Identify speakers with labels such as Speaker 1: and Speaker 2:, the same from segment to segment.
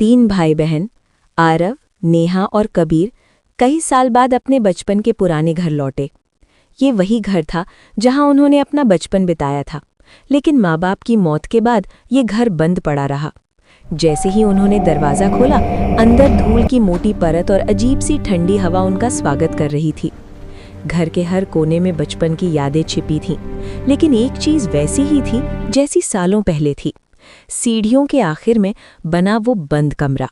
Speaker 1: तीन भाई बहन आरव, नेहा और कबीर कई साल बाद अपने बचपन के पुराने घर लौटे। ये वही घर था जहां उन्होंने अपना बचपन बिताया था, लेकिन माँ बाप की मौत के बाद ये घर बंद पड़ा रहा। जैसे ही उन्होंने दरवाज़ा खोला, अंदर धूल की मोटी परत और अजीब सी ठंडी हवा उनका स्वागत कर रही थी। घर के हर कोने में बचपन की यादें छिपी थीं, लेकिन एक चीज़ वैसी ही थी जैसी सालों पहले थी। सीढ़ियों के आखिर में बना वो बंद कमरा।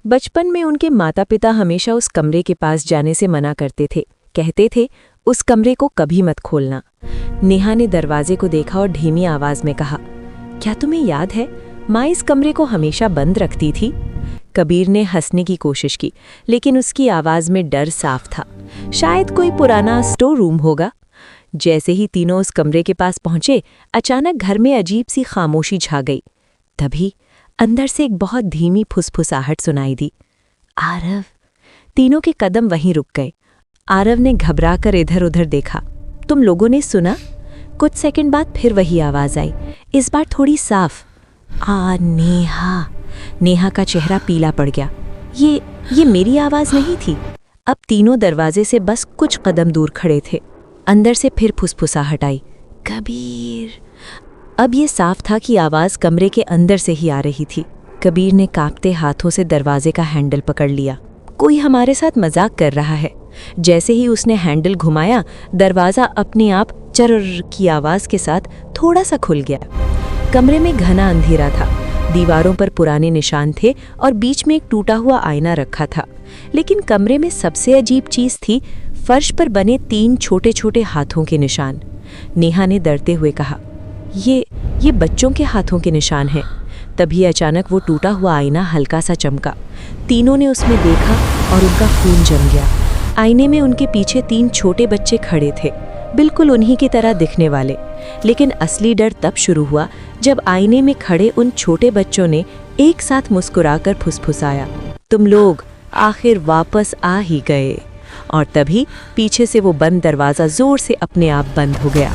Speaker 1: बचपन में उनके माता पिता हमेशा उस कमरे के पास जाने से मना करते थे, कहते थे उस कमरे को कभी मत खोलना। नेहा ने दरवाजे को देखा और धीमी आवाज में कहा, क्या तुम्हें याद है माँ इस कमरे को हमेशा बंद रखती थी? कबीर ने हंसने की कोशिश की, लेकिन उसकी आवाज में डर साफ था। शायद कोई पुराना स्टोर रूम होगा। जैसे ही तीनों उस कमरे के पास पहुंचे, अचानक घर में अजीब सी खामोशी छा गई। तभी अंदर से एक बहुत धीमी फुसफुसाहट सुनाई दी, आरव। तीनों के कदम वहीं रुक गए। आरव ने घबराकर इधर उधर देखा। तुम लोगों ने सुना? कुछ सेकंड बाद फिर वही आवाज आई, इस बार थोड़ी साफ, नेहा। नेहा का चेहरा पीला पड़ गया। ये मेरी आवाज नहीं थी। अब तीनों दरवाजे से बस कुछ कदम दूर खड़े थे। अंदर से फिर फुसफुसाहट आई, कबीर। अब ये साफ था कि आवाज कमरे के अंदर से ही आ रही थी। कबीर ने कांपते हाथों से दरवाजे का हैंडल पकड़ लिया। कोई हमारे साथ मजाक कर रहा है। जैसे ही उसने हैंडल घुमाया, दरवाजा अपने आप चर्र की आवाज के साथ थोड़ा सा खुल गया। कमरे में घना अंधेरा था। दीवारों पर पुराने निशान थे और बीच में एक टूटा हुआ आईना रखा था। लेकिन कमरे में सबसे अजीब चीज थी फर्श पर बने 3 छोटे छोटे हाथों के निशान। नेहा ने डरते हुए कहा, ये बच्चों के हाथों के निशान हैं। तभी अचानक वो टूटा हुआ आईना हल्का सा चमका। तीनों ने उसमें देखा और उनका खून जम गया। आईने में उनके पीछे 3 छोटे बच्चे खड़े थे, बिल्कुल उन्हीं की तरह दिखने वाले। लेकिन असली डर तब शुरू हुआ जब आईने में खड़े उन छोटे बच्चों ने एक साथ मुस्कुराकर फुसफुसाया, तुम लोग आखिर वापस आ ही गए। और तभी पीछे से वो बंद दरवाज़ा जोर से अपने आप बंद हो गया।